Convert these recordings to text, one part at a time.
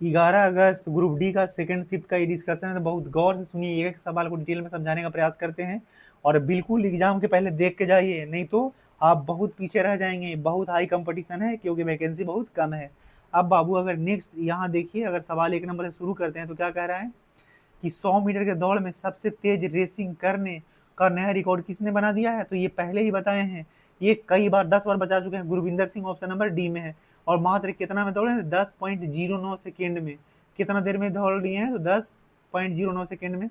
11 अगस्त group D का second shift का ये डिस्कशन है, तो बहुत गौर से सुनिए, एक सवाल को डिटेल में समझाने का प्रयास करते हैं और बिल्कुल एग्जाम के पहले देख के जाइए, नहीं तो आप बहुत पीछे रह जाएंगे। बहुत हाई कंपटीशन है क्योंकि वैकेंसी बहुत कम है। अब बाबू अगर नेक्स्ट यहाँ देखिए, अगर सवाल 1 नंबर से शुरू करते हैं तो क्या कह रहा है कि 100 मीटर के दौड़ में सबसे तेज रेसिंग करने का नया रिकॉर्ड किसने बना दिया है। तो ये पहले ही बताए हैं, ये कई बार 10 बार बता चुके हैं, Gurvinder Singh option number D में है। और मात्र कितना में दौड़े हैं, 10.09 सेकेंड में। कितना देर में दौड़ लिए हैं, तो 10.09 सेकेंड में।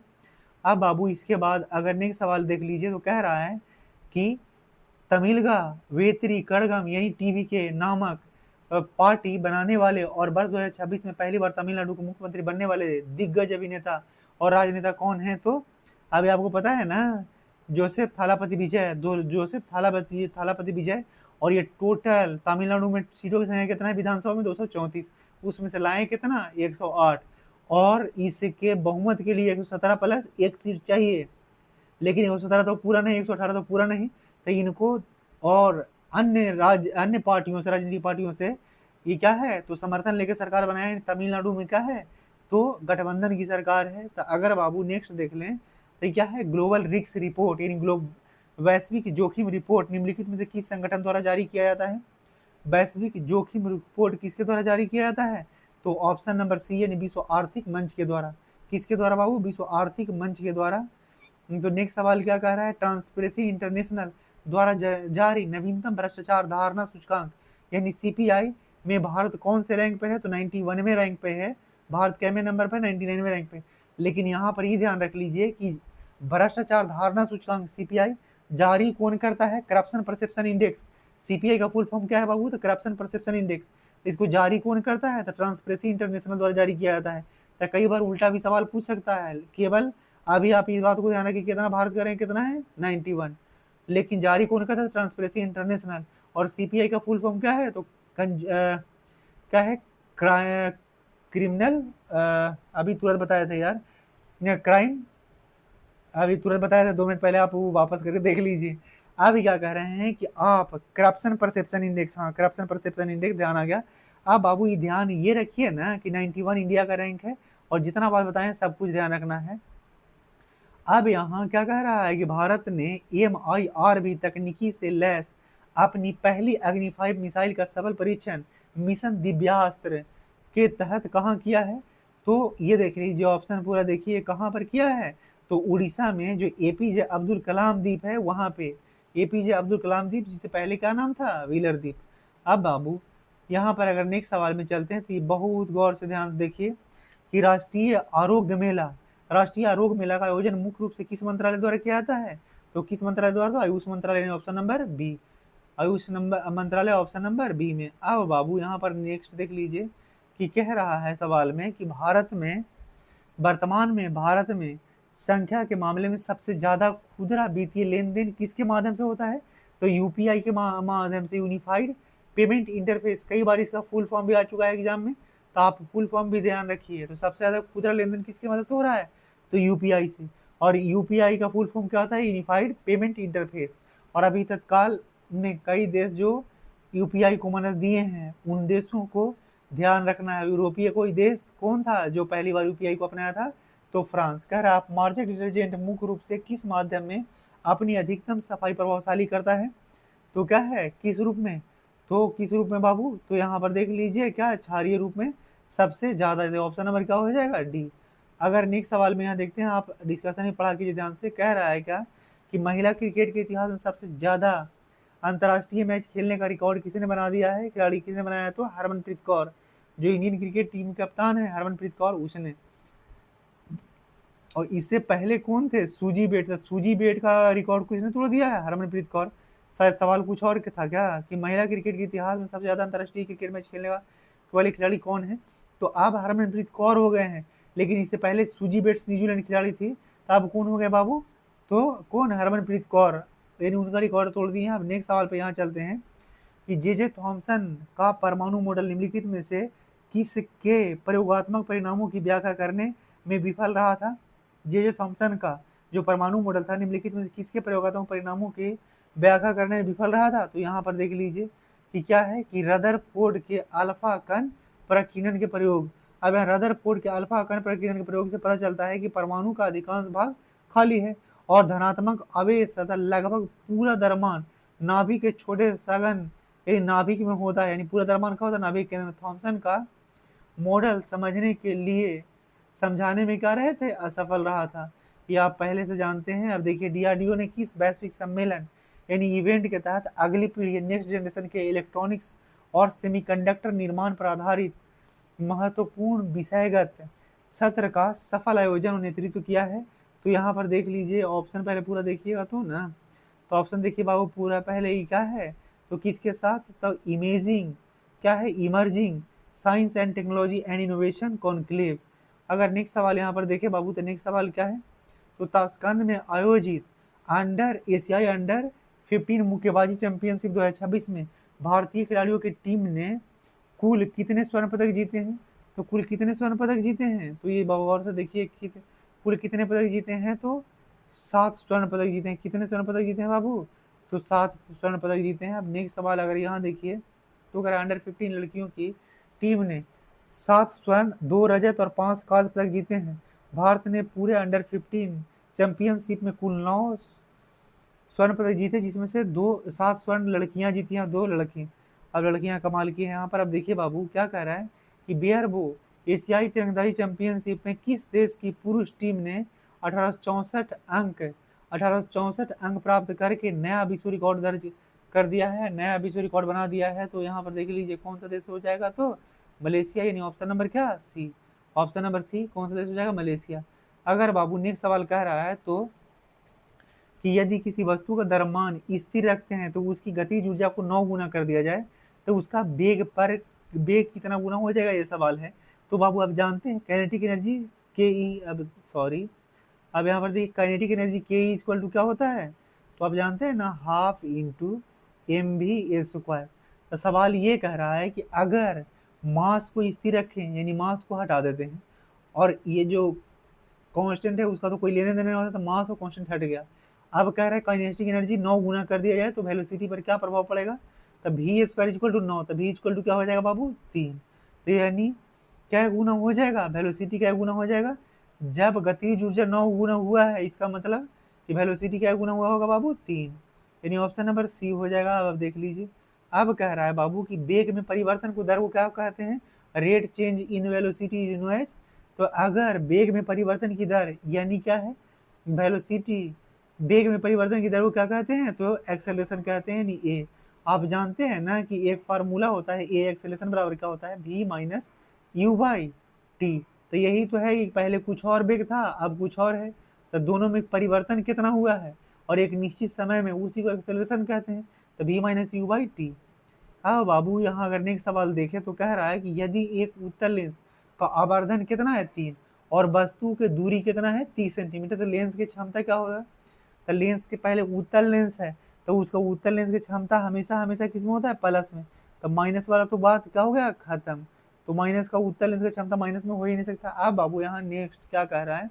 अब बाबू इसके बाद अगर नेक्स्ट सवाल देख लीजिए, तो कह रहा है कि तमिलगा वेत्री कड़गम यानी टीवी के नामक पार्टी बनाने वाले और वर्ष 2026 में पहली बार तमिलनाडु के मुख्यमंत्री बनने वाले दिग्गज अभिनेता और राजनेता कौन है। तो अभी आपको पता है ना, जोसेफ थालापति विजय, दो जोसेफ थालापति थालापति विजय। और ये टोटल तमिलनाडु में सीटों की संख्या कितना है विधानसभा में, 234। उसमें से लाए कितना, 108। और इसके बहुमत के लिए 117 प्लस एक सीट चाहिए, लेकिन 117 तो पूरा नहीं, 118 तो पूरा नहीं। तो इनको और अन्य पार्टियों से, राजनीतिक पार्टियों से ये क्या है, तो समर्थन लेके सरकार बनाया है। तमिलनाडु में क्या है, तो गठबंधन की सरकार है। तो अगर बाबू नेक्स्ट देख लें, तो क्या है, ग्लोबल रिस्क रिपोर्ट यानी वैश्विक जोखिम रिपोर्ट निम्नलिखित में से किस संगठन द्वारा जारी किया जाता है। वैश्विक जोखिम रिपोर्ट किसके द्वारा जारी किया जाता है, तो ऑप्शन नंबर सी यानी विश्व आर्थिक मंच के द्वारा। किसके द्वारा बाबू, विश्व आर्थिक मंच के द्वारा। तो नेक्स्ट सवाल क्या कह रहा है, ट्रांसपेरेंसी इंटरनेशनल द्वारा जारी नवीनतम भ्रष्टाचार धारणा सूचकांक यानी सीपीआई में भारत कौन से रैंक पे है, तो 91वें रैंक पे है। भारत कैमे नंबर पे, 99वें रैंक पे। लेकिन यहाँ पर ये ध्यान रख लीजिए कि भ्रष्टाचार धारणा सूचकांक सीपीआई जारी कौन करता है, करप्शन परसेप्शन इंडेक्स। सीपीआई का फुल फॉर्म क्या है बाबू, तो करप्शन परसेप्शन इंडेक्स। इसको जारी कौन करता है, तो ट्रांसपेरेंसी इंटरनेशनल द्वारा जारी किया जाता है। तो कई बार उल्टा भी सवाल पूछ सकता है। केवल अभी आप इस बात को ध्यान रखिए, कितना भारत का रैंक कितना है, 91। लेकिन जारी कौन करता है, ट्रांसपेरेंसी इंटरनेशनल। और सीपीआई का फुल फॉर्म क्या है, तो क्या है, क्रिमिनल, अभी तुरंत बताया था यार, क्राइम, अभी तुरंत बताया था 2 मिनट पहले, आप वो वापस करके देख लीजिए। अभी क्या कह रहे हैं कि आप करप्शन परसेप्शन इंडेक्स, हाँ करप्शन परसेप्शन इंडेक्स ध्यान आ गया। अब बाबू ये ध्यान ये रखिए ना कि 91 इंडिया का रैंक है, और जितना बात बताएं सब कुछ ध्यान रखना है। अब यहाँ क्या कह रहा है कि भारत ने MIRV तकनीकी से लैस अपनी पहली अग्नि 5 मिसाइल का सफल परीक्षण मिशन दिव्यास्त्र के तहत कहाँ किया है। तो ये देख लीजिए, ऑप्शन पूरा देखिए कहाँ पर किया है, तो उड़ीसा में जो APJ अब्दुल कलाम द्वीप है वहां पे। APJ अब्दुल कलाम द्वीप, जिससे पहले क्या नाम था, व्हीलर द्वीप। अब बाबू यहाँ पर अगर नेक्स्ट सवाल में चलते हैं, तो ये बहुत गौर से ध्यान से देखिए कि राष्ट्रीय आरोग्य मेला का आयोजन मुख्य रूप से किस मंत्रालय द्वारा किया जाता है। तो किस मंत्रालय द्वारा, तो आयुष मंत्रालय, option number B. Ayush number मंत्रालय ऑप्शन नंबर बी में। अब बाबू यहाँ पर नेक्स्ट देख लीजिए कि कह रहा है सवाल में कि भारत में संख्या के मामले में सबसे ज्यादा खुदरा वित्तीय लेन देन किसके माध्यम से होता है, तो यूपीआई के माध्यम से, यूनिफाइड पेमेंट इंटरफेस। कई बार इसका फुल फॉर्म भी आ चुका है एग्जाम में, तो आप फुल फॉर्म भी ध्यान रखिए। तो सबसे ज्यादा खुदरा लेन देन किसकी मदद से हो रहा है, तो यूपीआई से। और यूपीआई का फुल फॉर्म क्या होता है, यूनिफाइड पेमेंट इंटरफेस। और अभी तत्काल में कई देश जो यूपीआई को मदद दिए हैं, उन देशों को ध्यान रखना है। यूरोपीय कोई देश कौन था जो पहली बार यूपीआई को अपनाया था, तो फ्रांस। कह रहा आप मार्जक डिटर्जेंट मुख्य रूप से किस माध्यम में अपनी अधिकतम सफाई प्रभावशाली करता है, तो क्या है, किस रूप में, तो किस रूप में बाबू, तो यहाँ पर देख लीजिए क्या, क्षारीय रूप में सबसे ज्यादा। ऑप्शन नंबर क्या हो जाएगा, डी। अगर नेक्स्ट सवाल में यहाँ देखते हैं, आप डिस्कशन में पढ़ा कीजिए ध्यान से। कह रहा है क्या कि महिला क्रिकेट के इतिहास में सबसे ज्यादा अंतर्राष्ट्रीय मैच खेलने का रिकॉर्ड किसने बना दिया है, खिलाड़ी किसने बनाया, तो हरमनप्रीत कौर। जो इंडियन क्रिकेट टीम कप्तान है हरमनप्रीत कौर, उसने। और इससे पहले कौन थे, सूजी बेट था। सूजी बेट का रिकॉर्ड किसने तोड़ दिया है, हरमनप्रीत कौर। शायद सवाल कुछ और के था क्या, कि महिला क्रिकेट के इतिहास में सबसे ज्यादा अंतर्राष्ट्रीय क्रिकेट मैच खेलने वाले खिलाड़ी कौन है, तो अब हरमनप्रीत कौर हो गए हैं। लेकिन इससे पहले सूजी बेट्स न्यूजीलैंड खिलाड़ी थी, तो अब कौन हो गए बाबू, तो कौन, हरमनप्रीत कौर। यानी उनका रिकॉर्ड तोड़ दिए हैं। अब नेक्स्ट सवाल पे यहाँ चलते हैं कि जे थॉमसन का परमाणु मॉडल निम्नलिखित में से किसके प्रयोगात्मक परिणामों की व्याख्या करने में विफल रहा था। जे थॉमसन का जो परमाणु मॉडल था, निम्नलिखित में से किसके प्रयोगात्मक परिणामों की व्याख्या करने में विफल रहा था। तो यहाँ पर देख लीजिए कि क्या है, कि रदरफोर्ड के अल्फा कण प्रकीर्णन के प्रयोग। अब यहाँ रदरफोर्ड के अल्फा कण प्रकीर्णन के प्रयोग से पता चलता है कि परमाणु का अधिकांश भाग खाली है और धनात्मक आवेश तथा लगभग पूरा द्रव्यमान नाभिक के छोटे सघन यानी नाभिक में होता है, यानी पूरा द्रव्यमान का होता है नाभिक के अंदर। थॉमसन का मॉडल समझने के लिए समझाने में क्या रहे थे, असफल रहा था। ये आप पहले से जानते हैं। अब देखिए डीआरडीओ ने किस वैश्विक सम्मेलन यानी इवेंट के तहत अगली पीढ़ी नेक्स्ट जनरेशन के इलेक्ट्रॉनिक्स और सेमीकंडक्टर निर्माण पर आधारित महत्वपूर्ण विषयगत सत्र का सफल आयोजन और नेतृत्व किया है। तो यहाँ पर देख लीजिए ऑप्शन पहले पूरा देखिएगा तो ना, तो ऑप्शन देखिए बाबू पूरा पहले ही क्या है, तो किसके साथ, तो इमेजिंग क्या है, emerging science and technology and innovation conclave. अगर नेक्स्ट सवाल यहाँ पर देखे बाबू, तो नेक्स्ट सवाल क्या है, तो ताशकंद में आयोजित एशियाई अंडर 15 मुक्केबाजी चैंपियनशिप 2026 में भारतीय खिलाड़ियों की टीम ने कुल कितने स्वर्ण पदक जीते हैं, तो कुल कितने स्वर्ण पदक जीते हैं, तो ये गौर से देखिए कुल कितने पदक जीते हैं, तो 7 स्वर्ण पदक जीते हैं। कितने स्वर्ण पदक जीते हैं बाबू, तो 7 स्वर्ण पदक जीते हैं। अब नेक्स्ट सवाल अगर यहाँ देखिए, तो अगर अंडर 15 लड़कियों की टीम ने 7 स्वर्ण 2 रजत और 5 कांस्य पदक जीते हैं। भारत ने पूरे अंडर 15 चैंपियनशिप में कुल 9 स्वर्ण पदक जीते, जिसमें से 7 स्वर्ण लड़कियां जीती हैं, 2 लड़की। अब लड़कियां कमाल की हैं यहाँ पर। अब देखिए बाबू क्या कह रहा है कि बियरबो एशियाई तीरंदाजी चैंपियनशिप में किस देश की पुरुष टीम ने 1864 अंक प्राप्त करके नया विश्व रिकॉर्ड दर्ज कर दिया है, नया विश्व रिकॉर्ड बना दिया है। तो यहाँ पर देख लीजिए कौन सा देश हो जाएगा, तो मलेशिया, यानी ऑप्शन नंबर क्या, सी। ऑप्शन नंबर सी कौन सा देश हो जाएगा, मलेशिया। अगर बाबू नेक्स्ट सवाल कह रहा है तो कि यदि किसी वस्तु का द्रव्यमान स्थिर रखते हैं तो उसकी गतिज ऊर्जा को 9 गुना कर दिया जाए तो उसका वेग कितना गुना हो जाएगा, ये सवाल है। तो बाबू आप जानते हैं काइनेटिक एनर्जी के ई, अब यहाँ पर देखिए काइनेटिक एनर्जी के ई इक्वल टू क्या होता है, तो आप जानते हैं ना, हाफ इंटू mv²। तो सवाल ये कह रहा है कि अगर मास को स्थिर रखें यानी मास को हटा देते हैं और ये जो कांस्टेंट है उसका तो कोई लेने देने वाला, तो मास और कांस्टेंट हट गया। अब कह रहा है काइनेटिक एनर्जी 9 गुना कर दिया जाए तो वेलोसिटी पर क्या प्रभाव पड़ेगा, तो v² इक्वल टू 9, तो v इक्वल टू क्या हो जाएगा बाबू, 3। तो यानी क्या गुना हो जाएगा, वेलोसिटी क्या गुना हो जाएगा, जब गतिज ऊर्जा 9 गुना हुआ है इसका मतलब कि वेलोसिटी क्या गुना हुआ होगा बाबू, 3। यानी ऑप्शन नंबर सी हो जाएगा। अब देख लीजिए, अब कह रहा है बाबू कि वेग में परिवर्तन को दर को क्या कहते हैं, rate change in velocity is known as. तो अगर वेग में परिवर्तन की दर यानी क्या है, वेलोसिटी, वेग में परिवर्तन की दर को क्या कहते हैं, तो एक्सेलरेशन कहते हैं, यानी ए। आप जानते हैं ना कि एक फार्मूला होता है, ए एक्सेलरेशन बराबर क्या होता है, v minus you by T. तो यही तो है कि पहले कुछ और वेग था अब कुछ और है, तो दोनों में परिवर्तन कितना हुआ है और एक निश्चित समय में, उसी को एक्सेलरेशन कहते हैं। तो v minus you by T. हाँ बाबू यहाँ अगर नेक्स्ट सवाल देखें तो कह रहा है कि यदि एक उत्तल लेंस का आवर्धन कितना है 3 और वस्तु की दूरी कितना है 30 सेंटीमीटर, तो लेंस की क्षमता क्या होगा, तो लेंस के पहले उत्तल लेंस है तो उसका उत्तल लेंस की क्षमता हमेशा हमेशा किस में होता है, प्लस में। तो माइनस वाला तो बात क्या हो गया, खत्म। तो माइनस का उत्तल लेंस की क्षमता माइनस में हो ही नहीं सकता। अब बाबू यहाँ नेक्स्ट क्या कह रहा है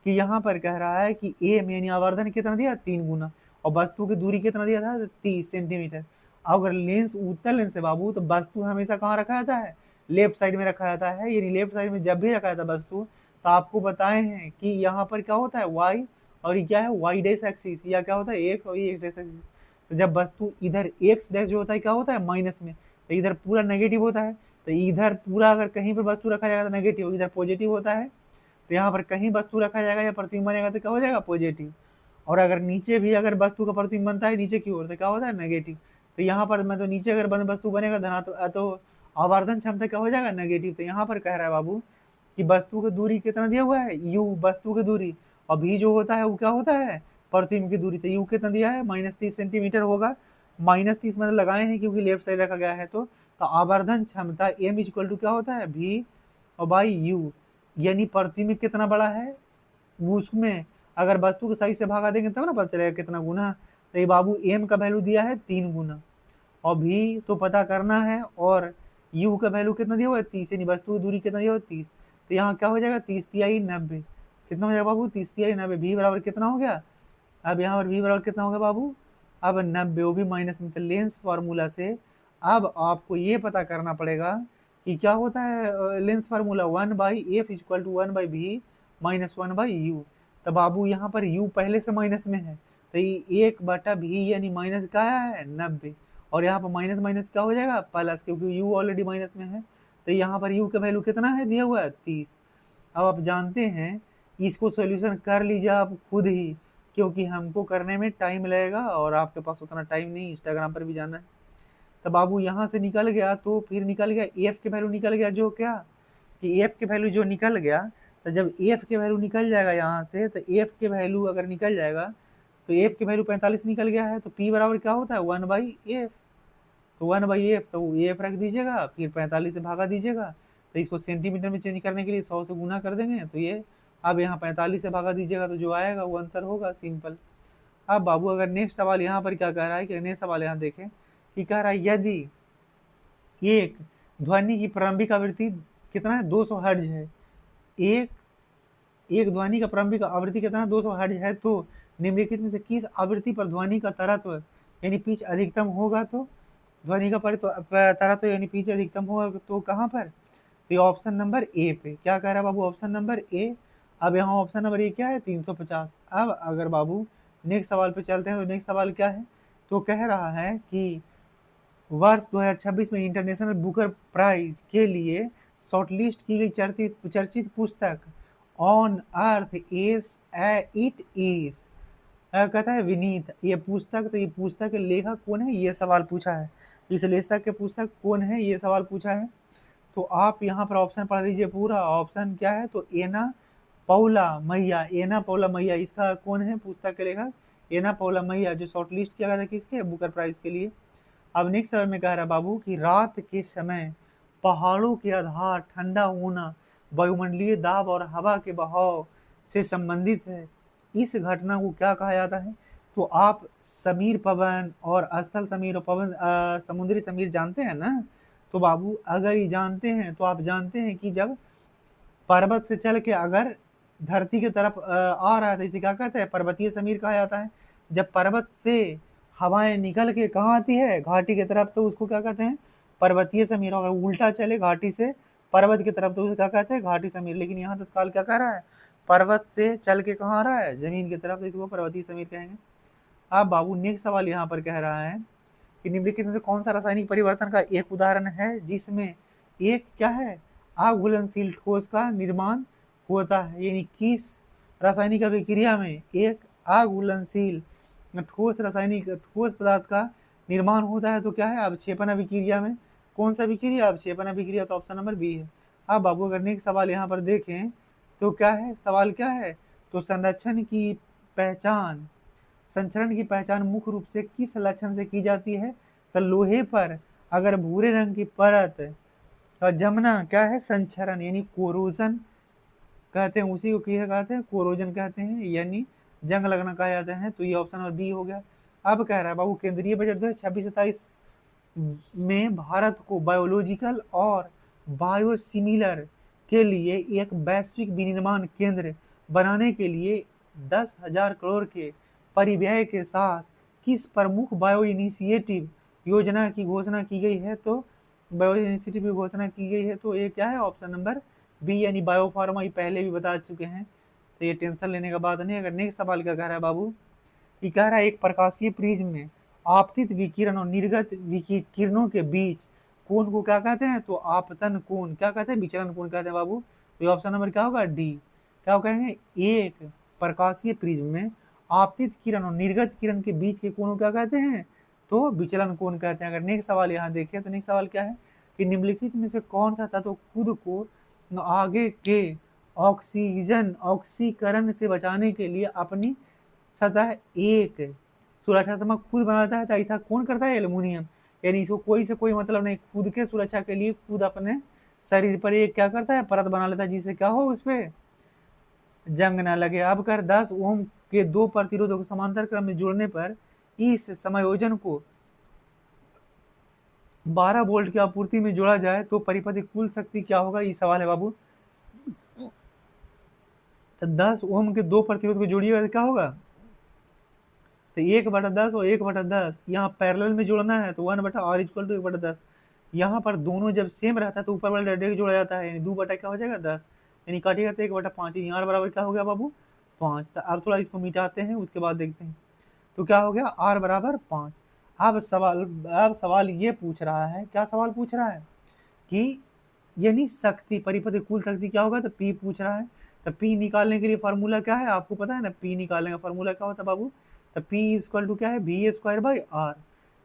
कि यहाँ पर कह रहा है कि ए में यानी आवर्धन कितना दिया 3 गुना और वस्तु की दूरी कितना दिया था 30 सेंटीमीटर। अगर लेंस उत्तल लेंस है बाबू तो वस्तु हमेशा कहाँ रखा जाता है, लेफ्ट साइड में रखा जाता है। यानी लेफ्ट साइड में जब भी रखा जाता है वस्तु, तो आपको बताए हैं कि यहाँ पर क्या होता है वाई, और ये क्या है वाई डैश एक्सिस, या क्या होता है एक्स, और ये एक्स डैश एक्सिस। तो जब वस्तु इधर एक्स डैश जो होता है क्या होता है माइनस में, तो इधर पूरा नेगेटिव होता है। तो इधर पूरा अगर कहीं पर वस्तु रखा जाएगा तो नेगेटिव, इधर पॉजिटिव होता है। तो यहाँ पर कहीं वस्तु रखा जाएगा या प्रतिबिंब बनेगा तो क्या हो जाएगा पॉजिटिव, और अगर नीचे भी अगर वस्तु का प्रतिबिंब बनता है नीचे की ओर तो क्या होता है नेगेटिव। तो यहाँ पर मैं तो नीचे अगर वस्तु बनेगा धनात्मक तो आवर्धन क्षमता क्या हो जाएगा नेगेटिव। तो यहाँ पर कह रहा है बाबू कि वस्तु की दूरी कितना दिया हुआ है u, वस्तु की दूरी, और v जो होता है वो क्या होता है प्रतिबिंब की दूरी। तो u कितना दिया है -30 सेंटीमीटर होगा, -30 मतलब लगाए हैं क्योंकि लेफ्ट साइड रखा गया है। तो आवर्धन क्षमता m इक्वल टू क्या होता है v और बाई u, यानी प्रतिबिंब कितना बड़ा है उसमें अगर वस्तु को सही से भागा देंगे तब ना पता चलेगा कितना गुना। तो ये बाबू m का वैल्यू दिया है 3 गुना और v तो पता करना है, और u का वैल्यू कितना दिया हुआ है 30, यानी वस्तु की दूरी कितना दिया हुआ है 30। तो यहाँ क्या हो जाएगा 30 तिहाई 90, कितना हो जाएगा बाबू 30 तिहाई 90, v बराबर कितना हो गया, अब यहाँ पर v बराबर कितना हो गया बाबू, अब 90, वो भी माइनस में। तो लेंस फार्मूला से अब आपको ये पता करना पड़ेगा कि क्या होता है lens formula 1/f equal to 1/v minus 1/u। तो बाबू यहाँ पर u पहले से माइनस में है, तो ये 1/v यानी माइनस का है 90, और यहाँ पर माइनस माइनस क्या हो जाएगा प्लस, क्योंकि u ऑलरेडी माइनस में है। तो यहाँ पर u का वैल्यू कितना है दिया हुआ है 30। अब आप जानते हैं इसको सॉल्यूशन कर लीजिए आप खुद ही, क्योंकि हमको करने में टाइम लगेगा और आपके पास उतना टाइम नहीं, इंस्टाग्राम पर भी जाना है। तो बाबू यहाँ से निकल गया, तो फिर निकल गया एफ के वैल्यू निकल गया, जो क्या कि एफ के वैल्यू जो निकल गया, तो जब एफ के वैल्यू निकल जाएगा यहाँ से, तो एफ के वैल्यू अगर निकल जाएगा तो एफ के वैल्यू 45 निकल गया है, तो पी बराबर क्या होता है 1/f। तो 1/f तो एफ रख दीजिएगा, फिर 45 से भागा दीजिएगा, तो इसको सेंटीमीटर में चेंज करने के लिए 100 से गुना कर देंगे, तो ये अब यहाँ 45 से भागा दीजिएगा, तो जो आएगा वो आंसर होगा, सिंपल। अब बाबू अगर नेक्स्ट सवाल यहाँ पर क्या कह रहा है कि नेक्स्ट सवाल यहाँ देखें कि कह रहा है यदि एक ध्वनि की प्रारंभिक आवृत्ति कितना है 200 हर्ट्ज है, एक ध्वनि का प्रारंभिक आवृत्ति कितना 200 हर्ट्ज है, तो निम्नलिखित में से किस आवृत्ति पर ध्वनि का तरत्व यानी पिच अधिकतम होगा, तो ध्वनि का तरत्व यानी पिच अधिकतम होगा तो कहाँ पर, तो ऑप्शन नंबर ए पे। क्या कह रहा है बाबू ऑप्शन नंबर ए। अब यहाँ ऑप्शन नंबर ए क्या है 350। अब अगर बाबू नेक्स्ट सवाल पे चलते हैं, तो नेक्स्ट सवाल क्या है, तो कह रहा है कि वर्ष 2026 में इंटरनेशनल बुकर प्राइज के लिए शॉर्टलिस्ट की गई चर्चित पुस्तक on earth is it is कहता है विनीत ये पुस्तक, तो ये पुस्तक के लेखक कौन है ये सवाल पूछा है, इस लेखक के पुस्तक कौन है ये सवाल पूछा है। तो आप यहाँ पर ऑप्शन पढ़ लीजिए पूरा, ऑप्शन क्या है, तो एना पौला मैया, एना पौला मैया इसका कौन है पुस्तक के लेखक, एना पौला मैया, जो शॉर्टलिस्ट किया गया था किसके बुकर प्राइज के लिए। अब नेक्स्ट समय में कह रहा बाबू कि रात के समय पहाड़ों के आधार ठंडा होना वायुमंडलीय दाब और हवा के बहाव से संबंधित है, इस घटना को क्या कहा जाता है। तो आप समीर पवन और स्थल समीर और पवन समुद्री समीर जानते हैं ना, तो बाबू अगर ये जानते हैं तो आप जानते हैं कि जब पर्वत से चल के अगर धरती की तरफ आ रहा है तो इसे क्या कहते हैं पर्वतीय समीर कहा जाता है। जब पर्वत से हवाएं निकल के कहाँ आती है घाटी की तरफ, तो उसको क्या कहते हैं पर्वतीय समीर। अगर उल्टा चले घाटी से पर्वत की तरफ तो उसे क्या कहते हैं घाटी समीर। लेकिन यहाँ तत्काल क्या कह रहा है पर्वत से चल के कहाँ आ रहा है जमीन की तरफ, तो इसको पर्वतीय समीर कहेंगे। अब बाबू नेक्स्ट सवाल यहाँ पर कह रहा है कि निम्नलिखित में से कौन सा रासायनिक परिवर्तन का एक उदाहरण है जिसमें एक क्या है आग घुलनशील ठोस का निर्माण होता है, यानी किस रासायनिक अभिक्रिया में एक आग घुलनशील ठोस पदार्थ का निर्माण होता है, तो क्या है अवक्षेपण अभिक्रिया में। कौन सा अभिक्रिया अवक्षेपण अभिक्रिया, तो ऑप्शन नंबर बी है। अब बाबू अगर नेक्स्ट सवाल यहाँ पर देखें तो क्या है सवाल क्या है, तो संचरण की पहचान मुख्य रूप से किस लक्षण से की जाती है, तो लोहे पर अगर भूरे रंग की परत जमना क्या है संचरण यानी कोरोजन कहते हैं, उसी को क्या कहते हैं कोरोजन कहते हैं, यानी जंग लगना कहा जाता है। तो ये ऑप्शन नंबर बी हो गया। अब कह रहा है बाबू केंद्रीय बजट 2026-27 में भारत को बायोलॉजिकल और बायोसिमिलर के लिए एक वैश्विक विनिर्माण केंद्र बनाने के लिए 10,000 करोड़ के परिव्यय के साथ किस प्रमुख बायो इनिशिएटिव योजना की घोषणा की गई है, तो बायो इनिशिएटिव की घोषणा की गई है, तो ये क्या है ऑप्शन नंबर बी यानी बायोफार्मा। ये पहले भी बता चुके हैं, तो ये टेंशन लेने का बात नहीं। अगर नेक्स्ट सवाल क्या कह रहा है बाबू कि कह रहा है एक प्रकाशीय प्रिज्म में आपतित विकिरण और निर्गत किरणों के बीच कोण को क्या कहते हैं, तो आपतन कोण क्या कहते हैं विचलन कोण कहते हैं बाबू। तो ये ऑप्शन नंबर क्या होगा डी। क्या कहेंगे एक प्रकाशीय प्रिज्म में आपतित किरण और निर्गत किरण के बीच के कोण को क्या कहते हैं, तो विचलन कोण कहते हैं। अगर नेक्स्ट सवाल यहाँ देखें तो नेक्स्ट सवाल क्या है कि निम्नलिखित में से कौन सा तत्व खुद को आगे के ऑक्सीकरण से बचाने के लिए अपनी सतह एक सुरक्षात्मक खुद बनाता है, तो ऐसा कौन करता है एल्युमिनियम, यानी इसको कोई से कोई मतलब नहीं, खुद के सुरक्षा के लिए खुद अपने शरीर पर एक क्या करता है परत बना लेता है जिससे क्या हो उस पर जंग ना लगे। अब कर 10 ओम के दो प्रतिरोधों को समांतर क्रम में जोड़ने पर इस समायोजन को 12 वोल्ट की आपूर्ति में जोड़ा जाए तो परिपथ की कुल शक्ति क्या होगा, ये सवाल है बाबू। तो 10 ओम के दो प्रतिरोध को जोड़िएगा तो क्या होगा, तो 1/10 और 1/10 यहाँ पैरेलल में जोड़ना है तो 1/r इक्वल टू 1/10, यहाँ पर दोनों जब सेम रहता है तो ऊपर वाला डायरेक्ट जोड़ा जाता है, यानी 2 बटा क्या हो जाएगा 10, यानी काटिएगा तो 1/5, यहाँ बराबर क्या हो गया बाबू 5। तो अब थोड़ा इसको मिटाते हैं, उसके बाद देखते हैं तो क्या हो गया r बराबर 5। अब सवाल ये पूछ रहा है, क्या सवाल पूछ रहा है कि यानी शक्ति, परिपथ कुल शक्ति क्या होगा, तो P पूछ रहा है। तो P निकालने के लिए फार्मूला क्या है आपको पता है ना, P निकालने का फार्मूला क्या होता है बाबू, तो P इक्वल टू क्या है V² r।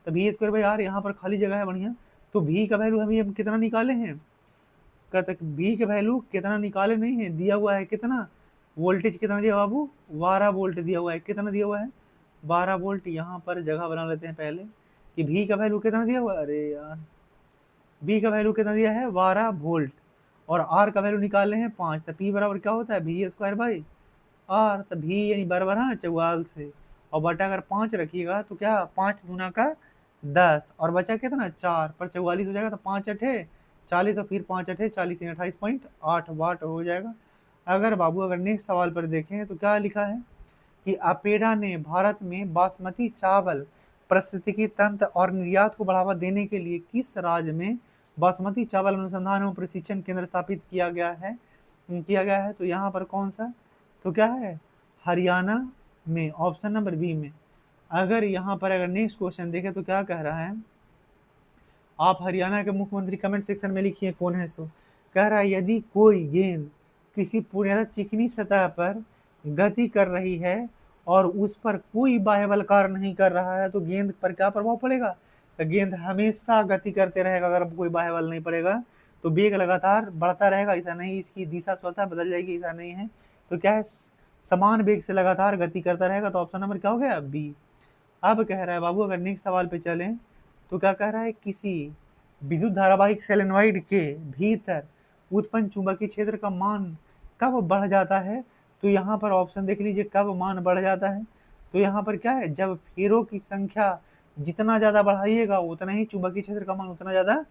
तो V² r यहाँ पर खाली जगह है बढ़िया, तो V का वैल्यू हम कितना निकाले हैं, कहते V के वैल्यू कितना निकाले नहीं है, दिया हुआ है कितना, वोल्टेज कितना दिया बाबू 12 वोल्ट दिया हुआ है, कितना दिया हुआ है 12 वोल्ट। यहाँ पर जगह बना लेते हैं पहले कि V का वैल्यू कितना दिया हुआ है, अरे यार V का वैल्यू कितना दिया है 12 वोल्ट, और R का वैल्यू निकाले हैं 5। तो P बराबर क्या होता है V² r। तो V यानी बराबर है 44 से, और बटा अगर 5 रखिएगा तो क्या 5 दूना का 10, और बचा कितना 4 पर 44 हो जाएगा, तो 5 अठे 40 और फिर 5 अठे 40, 28.8 वाट हो जाएगा। अगर बाबू अगर नेक्स्ट सवाल पर देखें तो क्या लिखा है कि अपेडा ने भारत में बासमती चावल पारिस्थितिकी तंत्र और निर्यात को बढ़ावा देने के लिए किस राज्य में बासमती चावल अनुसंधान एवं प्रशिक्षण केंद्र स्थापित किया गया है। तो यहाँ पर कौन सा, तो क्या है हरियाणा में, ऑप्शन नंबर बी में। अगर यहाँ पर अगर नेक्स्ट क्वेश्चन देखें तो क्या कह रहा है, आप हरियाणा के मुख्यमंत्री कमेंट सेक्शन में लिखिए कौन है। सो कह रहा है यदि कोई गेंद किसी पूर्णतः चिकनी सतह पर गति कर रही है और उस पर कोई बाह्य बल कार्य नहीं कर रहा है तो गेंद पर क्या प्रभाव पड़ेगा, तो गेंद हमेशा गति करते रहेगा, अगर कोई बाह्य बल नहीं पड़ेगा तो वेग लगातार बढ़ता रहेगा, ऐसा नहीं इसकी दिशा स्वतः बदल जाएगी, ऐसा नहीं है। तो क्या है समान वेग से लगातार गति करता रहेगा, तो ऑप्शन नंबर क्या हो गया बी। अब कह रहा है बाबू अगर नेक्स्ट सवाल पे चलें तो क्या कह रहा है, किसी विद्युत धारावाहिक सोलेनोइड के भीतर उत्पन्न चुंबकीय क्षेत्र का मान कब बढ़ जाता है। तो यहाँ पर ऑप्शन देख लीजिए कब मान बढ़ जाता है, तो यहाँ पर क्या है जब फेरों की संख्या जितना ज़्यादा बढ़ाइएगा उतना ही चुंबकीय क्षेत्र का मान उतना ज़्यादा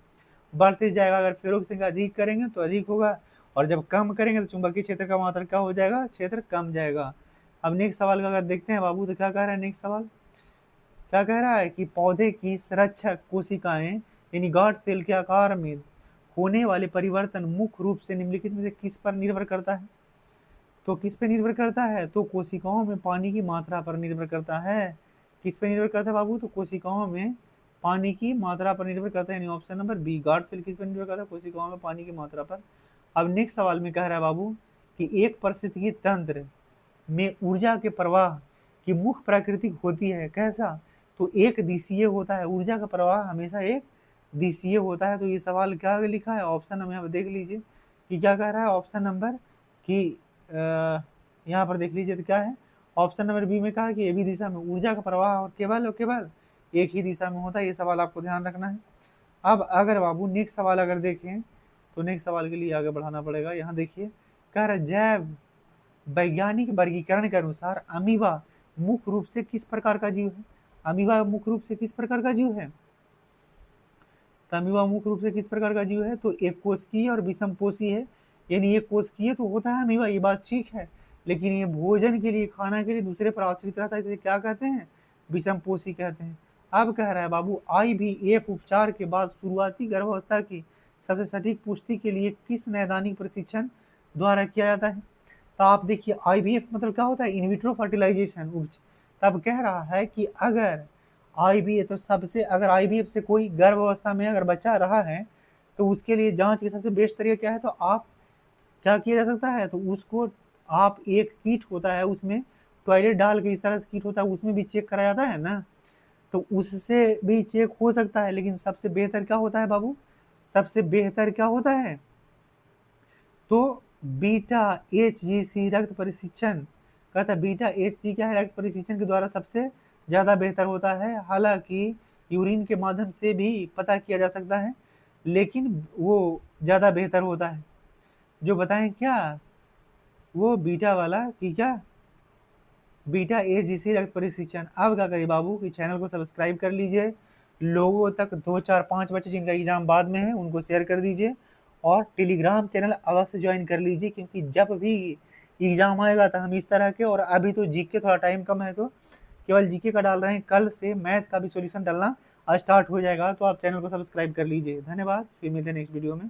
बढ़ते जाएगा। अगर फेरों की संख्या अधिक करेंगे तो अधिक होगा, और जब कम करेंगे तो चुंबकीय क्षेत्र का मात्रा क्या हो जाएगा, क्षेत्र कम जाएगा। अब नेक्स्ट सवाल का अगर देखते हैं बाबू तो क्या कह रहा है नेक्स्ट सवाल, क्या कह रहा है कि पौधे की संरक्षक कोशिकाएं यानी गार्ड सेल के आकार में होने वाले परिवर्तन मुख्य रूप से निम्नलिखित में से किस पर निर्भर करता है। तो किस पे निर्भर करता है, तो कोशिकाओं में पानी की मात्रा पर निर्भर करता है। किस पे निर्भर करता है बाबू, तो कोशिकाओं में पानी की मात्रा पर निर्भर करता है, यानी option number B guard cell किस पर निर्भर करता है, कोशिकाओं में पानी की मात्रा पर। अब नेक्स्ट सवाल में कह रहा है बाबू कि एक पारिस्थितिकी तंत्र में ऊर्जा के प्रवाह की मुख्य प्रकृति होती है कैसा, तो एक दिशीय होता है, ऊर्जा का प्रवाह हमेशा एक दिशीय होता है। तो ये सवाल क्या लिखा है, ऑप्शन नंबर यहाँ पर देख लीजिए कि क्या कह रहा है, ऑप्शन नंबर कि यहाँ पर देख लीजिए तो क्या है, ऑप्शन नंबर बी में कहा कि ये भी दिशा में ऊर्जा का प्रवाह और केवल एक ही दिशा में होता है। ये सवाल आपको ध्यान रखना है। अब अगर बाबू नेक्स्ट सवाल अगर देखें तो नेक्स्ट सवाल के लिए आगे बढ़ाना पड़ेगा। यहाँ देखिए कह रहा है जैव वैज्ञानिक वर्गीकरण के अनुसार अमीबा मुख्य रूप से किस प्रकार का जीव है, अमीबा मुख्य रूप से किस प्रकार का जीव है, तो अमीबा मुख्य रूप से किस प्रकार का जीव है, तो एक कोशिकीय और विषमपोषी है। यानी एक कोशिकीय तो होता है अमीबा, ये बात ठीक है, लेकिन ये भोजन के लिए खाना के लिए दूसरे पर आश्रित रहता है, इसे क्या कहते हैं विषमपोषी कहते हैं। अब कह रहा है बाबू IVF उपचार के बाद शुरुआती गर्भावस्था की सबसे सटीक पुष्टि के लिए किस नैदानिक प्रशिक्षण द्वारा किया जाता है। तो आप देखिए IVF मतलब क्या होता है, इनविट्रो फर्टिलाइजेशन। तब कह रहा है कि अगर IVF तो सबसे अगर IVF से कोई गर्भ अवस्था में अगर बच्चा रहा है तो उसके लिए जांच के सबसे बेस्ट तरीका क्या है, तो आप क्या किया जा सकता है, तो उसको आप एक किट होता है उसमें टॉयलेट डाल के इस तरह से किट होता है उसमें भी चेक करा जाता है ना, तो उससे भी चेक हो सकता है। लेकिन सबसे बेहतर क्या होता है बाबू, सबसे बेहतर क्या होता है, तो बीटा HGC रक्त परीक्षण, कहता है बीटा HG क्या है, रक्त परीक्षण के द्वारा सबसे ज़्यादा बेहतर होता है। हालांकि यूरिन के माध्यम से भी पता किया जा सकता है, लेकिन वो ज़्यादा बेहतर होता है। जो बताएं क्या, वो बीटा वाला कि क्या बीटा HGC रक्त परीक्षण। अब क्या करिए बाबू कि चैनल को सब्सक्राइब कर लीजिए, लोगों तक 2 4 5 बच्चे जिनका एग्जाम बाद में है उनको शेयर कर दीजिए, और टेलीग्राम चैनल अवश्य ज्वाइन कर लीजिए, क्योंकि जब भी एग्जाम आएगा तो हम इस तरह के, और अभी तो जीके थोड़ा टाइम कम है तो केवल जीके का डाल रहे हैं, कल से मैथ का भी सॉल्यूशन डालना स्टार्ट हो जाएगा, तो आप चैनल को सब्सक्राइब कर लीजिए। धन्यवाद, फिर मिलते हैं नेक्स्ट वीडियो में।